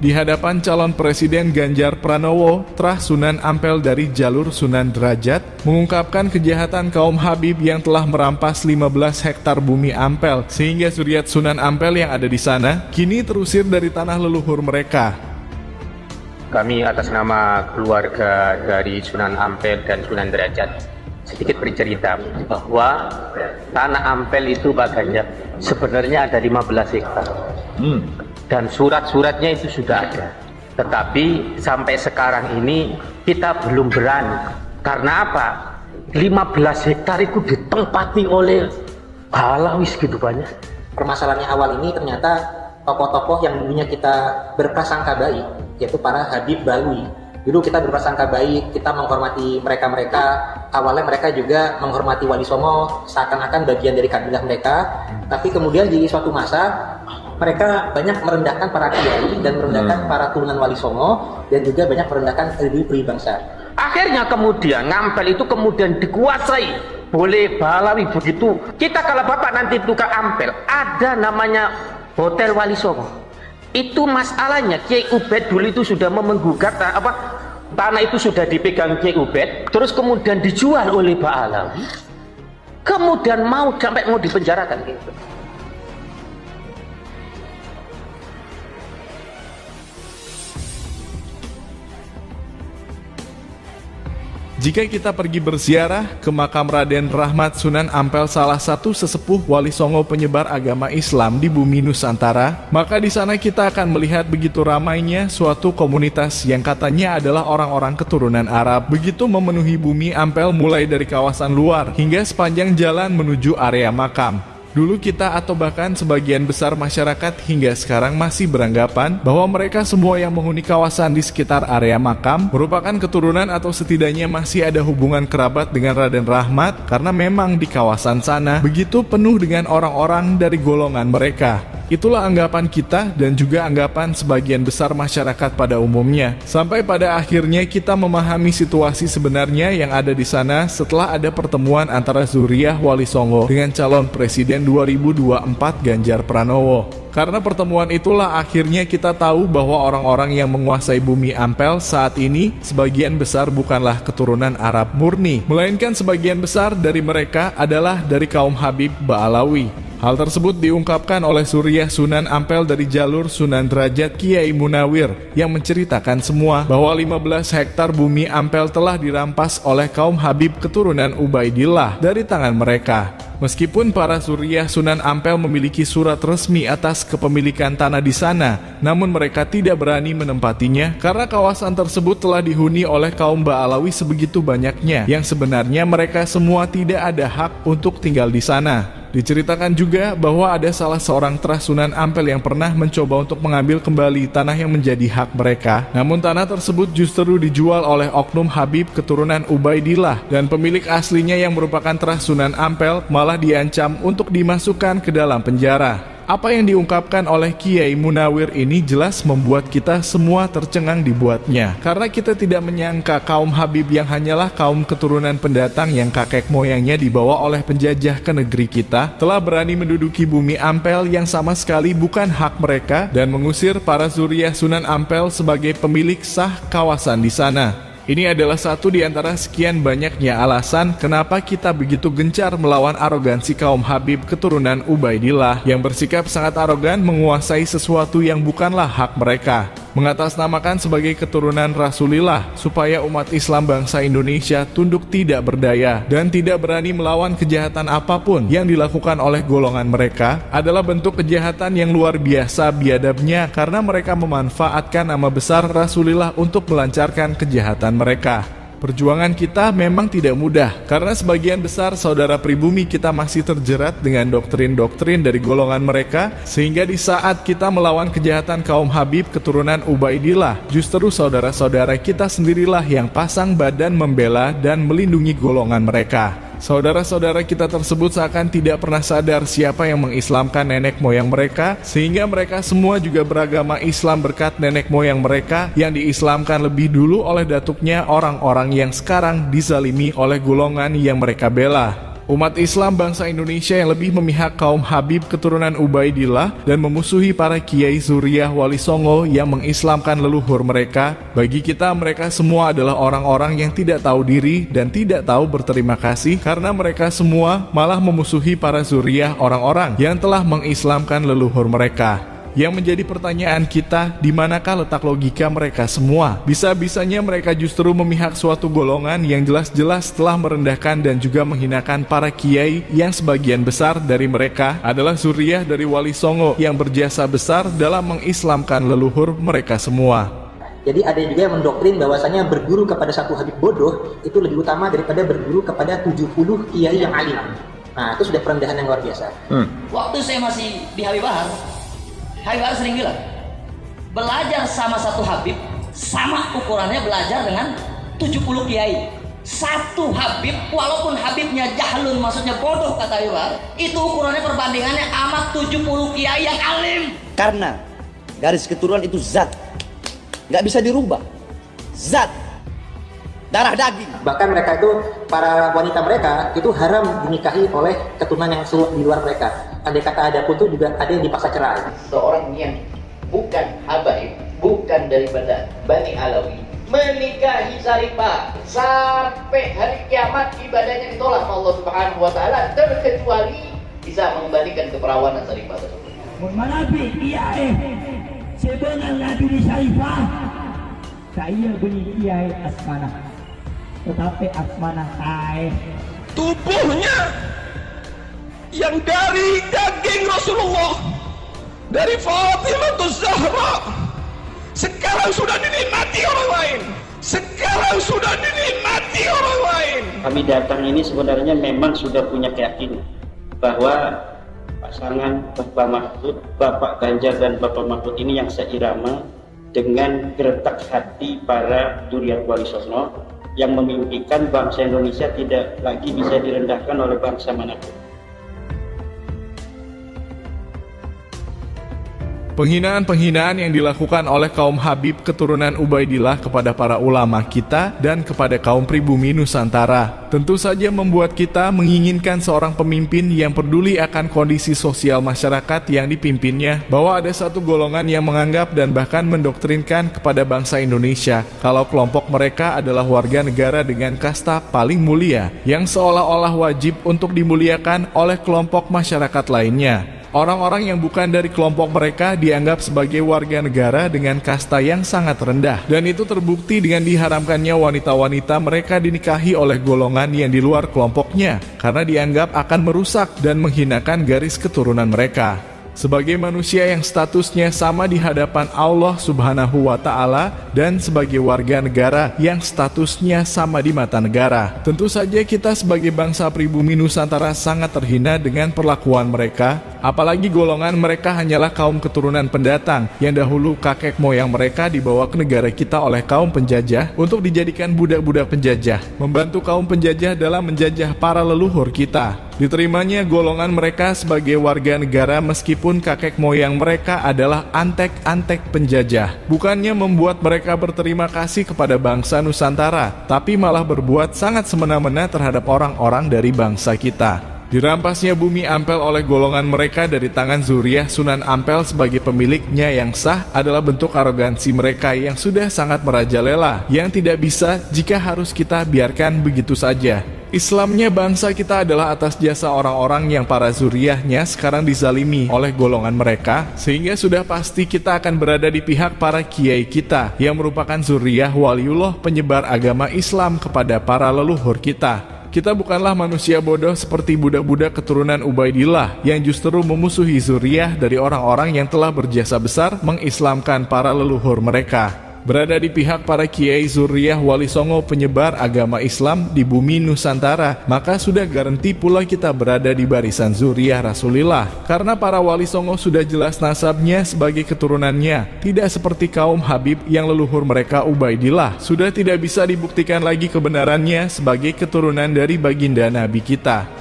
Di hadapan calon Presiden Ganjar Pranowo, Trah Sunan Ampel dari jalur Sunan Derajat mengungkapkan kejahatan kaum Habib yang telah merampas 15 hektar bumi Ampel, sehingga zuriat Sunan Ampel yang ada di sana kini terusir dari tanah leluhur mereka. Kami atas nama keluarga dari Sunan Ampel dan Sunan Derajat sedikit bercerita bahwa tanah Ampel itu Pak Ganjar sebenarnya ada 15 hektar dan surat-suratnya itu sudah ada, tetapi sampai sekarang ini kita belum berani. Karena apa? 15 hektar itu ditempati oleh Balawis gitu banyak. Permasalahannya awal ini ternyata tokoh-tokoh yang dulunya kita berprasangka baik, yaitu para Habib Balawi. Dulu kita berprasangka baik, kita menghormati mereka-mereka. Awalnya mereka juga menghormati Wali Songo, seakan-akan bagian dari kabilah mereka. Tapi kemudian di suatu masa, mereka banyak merendahkan para kiai dan merendahkan para turunan Wali Songo, dan juga banyak merendahkan ibu-ibu bangsa. Akhirnya kemudian Ampel itu kemudian dikuasai oleh Balawi. Begitu kita kalau Bapak nanti tukang Ampel, ada namanya Hotel Wali Songo. Itu masalahnya Kiai Ubed dulu itu sudah menggugat tanah itu sudah dipegang Kiai Ubed, terus kemudian dijual oleh Balawi, kemudian sampai mau dipenjarakan gitu. Jika kita pergi berziarah ke makam Raden Rahmat Sunan Ampel, salah satu sesepuh Wali Songo penyebar agama Islam di bumi Nusantara, maka di sana kita akan melihat begitu ramainya suatu komunitas yang katanya adalah orang-orang keturunan Arab, begitu memenuhi bumi Ampel mulai dari kawasan luar hingga sepanjang jalan menuju area makam. Dulu kita atau bahkan sebagian besar masyarakat hingga sekarang masih beranggapan bahwa mereka semua yang menghuni kawasan di sekitar area makam merupakan keturunan atau setidaknya masih ada hubungan kerabat dengan Raden Rahmat, karena memang di kawasan sana begitu penuh dengan orang-orang dari golongan mereka. Itulah anggapan kita dan juga anggapan sebagian besar masyarakat pada umumnya. Sampai pada akhirnya kita memahami situasi sebenarnya yang ada di sana setelah ada pertemuan antara zuriyah Wali Songo dengan calon Presiden 2024 Ganjar Pranowo. Karena pertemuan itulah akhirnya kita tahu bahwa orang-orang yang menguasai bumi Ampel saat ini sebagian besar bukanlah keturunan Arab murni, melainkan sebagian besar dari mereka adalah dari kaum Habib Balawi. Hal tersebut diungkapkan oleh zuriyah Sunan Ampel dari jalur Sunan Derajat Kiai Munawir yang menceritakan semua bahwa 15 hektar bumi Ampel telah dirampas oleh kaum Habib keturunan Ubaidillah dari tangan mereka. Meskipun para zuriyah Sunan Ampel memiliki surat resmi atas kepemilikan tanah di sana, namun mereka tidak berani menempatinya karena kawasan tersebut telah dihuni oleh kaum Balawi sebegitu banyaknya yang sebenarnya mereka semua tidak ada hak untuk tinggal di sana. Diceritakan juga bahwa ada salah seorang Trah Sunan Ampel yang pernah mencoba untuk mengambil kembali tanah yang menjadi hak mereka. Namun tanah tersebut justru dijual oleh oknum Habib keturunan Ubaidillah dan pemilik aslinya yang merupakan Trah Sunan Ampel malah diancam untuk dimasukkan ke dalam penjara. Apa yang diungkapkan oleh Kiai Munawir ini jelas membuat kita semua tercengang dibuatnya. Karena kita tidak menyangka kaum Habib yang hanyalah kaum keturunan pendatang yang kakek moyangnya dibawa oleh penjajah ke negeri kita, telah berani menduduki bumi Ampel yang sama sekali bukan hak mereka dan mengusir para zuriyah Sunan Ampel sebagai pemilik sah kawasan di sana. Ini adalah satu di antara sekian banyaknya alasan kenapa kita begitu gencar melawan arogansi kaum Habib keturunan Ubaidillah yang bersikap sangat arogan menguasai sesuatu yang bukanlah hak mereka, mengatasnamakan sebagai keturunan Rasulillah supaya umat Islam bangsa Indonesia tunduk tidak berdaya dan tidak berani melawan kejahatan apapun yang dilakukan oleh golongan mereka adalah bentuk kejahatan yang luar biasa biadabnya karena mereka memanfaatkan nama besar Rasulillah untuk melancarkan kejahatan mereka. Perjuangan kita memang tidak mudah, karena sebagian besar saudara pribumi kita masih terjerat dengan doktrin-doktrin dari golongan mereka, sehingga di saat kita melawan kejahatan kaum Habib keturunan Ubaidillah, justru saudara-saudara kita sendirilah yang pasang badan membela dan melindungi golongan mereka. Saudara-saudara kita tersebut seakan tidak pernah sadar siapa yang mengislamkan nenek moyang mereka, sehingga mereka semua juga beragama Islam berkat nenek moyang mereka yang diislamkan lebih dulu oleh datuknya orang-orang yang sekarang dizalimi oleh golongan yang mereka bela. Umat Islam bangsa Indonesia yang lebih memihak kaum Habib keturunan Ubaidillah dan memusuhi para kiai Zuriyah Wali Songo yang mengislamkan leluhur mereka, bagi kita mereka semua adalah orang-orang yang tidak tahu diri dan tidak tahu berterima kasih karena mereka semua malah memusuhi para Zuriyah orang-orang yang telah mengislamkan leluhur mereka. Yang menjadi pertanyaan kita, di manakah letak logika mereka semua? Bisa-bisanya mereka justru memihak suatu golongan yang jelas-jelas telah merendahkan dan juga menghinakan para kiai yang sebagian besar dari mereka adalah zuriyah dari Wali Songo yang berjasa besar dalam mengislamkan leluhur mereka semua. Jadi ada juga yang mendoktrin bahwasanya berguru kepada satu habib bodoh itu lebih utama daripada berguru kepada 70 kiai yang alim. Nah, itu sudah perendahan yang luar biasa. Waktu saya masih di Habib Bahar sering bilang, belajar sama satu Habib sama ukurannya belajar dengan 70 kiai. Satu Habib, walaupun Habibnya jahlun, maksudnya bodoh kata Habib Bahar, itu ukurannya perbandingannya amat 70 kiai yang alim. Karena garis keturunan itu zat, nggak bisa dirubah. Zat, darah daging. Bahkan mereka itu, para wanita mereka itu haram dinikahi oleh keturunan yang di luar mereka. Andai kata ada pun itu juga ada yang dipaksa cerai. Seorang yang bukan habaib, bukan daripada Bani Alawi, menikahi Saripah sampai hari kiamat ibadahnya ditolak Allah Subhanahu wa taala, terkecuali bisa mengembalikan keperawanan Saripah tersebut. Menabi kiai sebenarnya Nabi di Saripah, saya beli kiai Asmanah, tetapi Asmanah tubuhnya yang dari daging Rasulullah, dari Fatimah Zahra, sekarang sudah dinikmati orang lain. Kami datang ini sebenarnya memang sudah punya keyakinan bahwa pasangan Bapak Mahfud, Bapak Ganjar dan Bapak Mahfud ini yang seirama dengan gertak hati para zuriyat Wali Songo yang memimpikan bangsa Indonesia tidak lagi bisa direndahkan oleh bangsa manapun. Penghinaan-penghinaan yang dilakukan oleh kaum Habib keturunan Ubaidillah kepada para ulama kita dan kepada kaum pribumi Nusantara tentu saja membuat kita menginginkan seorang pemimpin yang peduli akan kondisi sosial masyarakat yang dipimpinnya, bahwa ada satu golongan yang menganggap dan bahkan mendoktrinkan kepada bangsa Indonesia kalau kelompok mereka adalah warga negara dengan kasta paling mulia yang seolah-olah wajib untuk dimuliakan oleh kelompok masyarakat lainnya. Orang-orang yang bukan dari kelompok mereka dianggap sebagai warga negara dengan kasta yang sangat rendah. Dan itu terbukti dengan diharamkannya wanita-wanita mereka dinikahi oleh golongan yang di luar kelompoknya, karena dianggap akan merusak dan menghinakan garis keturunan mereka. Sebagai manusia yang statusnya sama di hadapan Allah Subhanahu wa Ta'ala dan sebagai warga negara yang statusnya sama di mata negara, tentu saja kita sebagai bangsa pribumi Nusantara sangat terhina dengan perlakuan mereka. Apalagi golongan mereka hanyalah kaum keturunan pendatang yang dahulu kakek moyang mereka dibawa ke negara kita oleh kaum penjajah untuk dijadikan budak-budak penjajah, membantu kaum penjajah dalam menjajah para leluhur kita. Diterimanya golongan mereka sebagai warga negara meskipun kakek moyang mereka adalah antek-antek penjajah. Bukannya membuat mereka berterima kasih kepada bangsa Nusantara, tapi malah berbuat sangat semena-mena terhadap orang-orang dari bangsa kita. Dirampasnya bumi Ampel oleh golongan mereka dari tangan Zuriyah Sunan Ampel sebagai pemiliknya yang sah adalah bentuk arogansi mereka yang sudah sangat merajalela, yang tidak bisa jika harus kita biarkan begitu saja. Islamnya bangsa kita adalah atas jasa orang-orang yang para zuriyahnya sekarang dizalimi oleh golongan mereka, sehingga sudah pasti kita akan berada di pihak para kiai kita yang merupakan zuriyah waliullah penyebar agama Islam kepada para leluhur kita. Kita bukanlah manusia bodoh seperti budak-budak keturunan Ubaidillah yang justru memusuhi zuriyah dari orang-orang yang telah berjasa besar mengislamkan para leluhur mereka. Berada di pihak para kiai zuriyah Wali Songo penyebar agama Islam di bumi Nusantara, maka sudah garanti pula kita berada di barisan zuriyah Rasulillah. Karena para Wali Songo sudah jelas nasabnya sebagai keturunannya, tidak seperti kaum Habib yang leluhur mereka Ubaidillah. Sudah tidak bisa dibuktikan lagi kebenarannya sebagai keturunan dari baginda Nabi kita.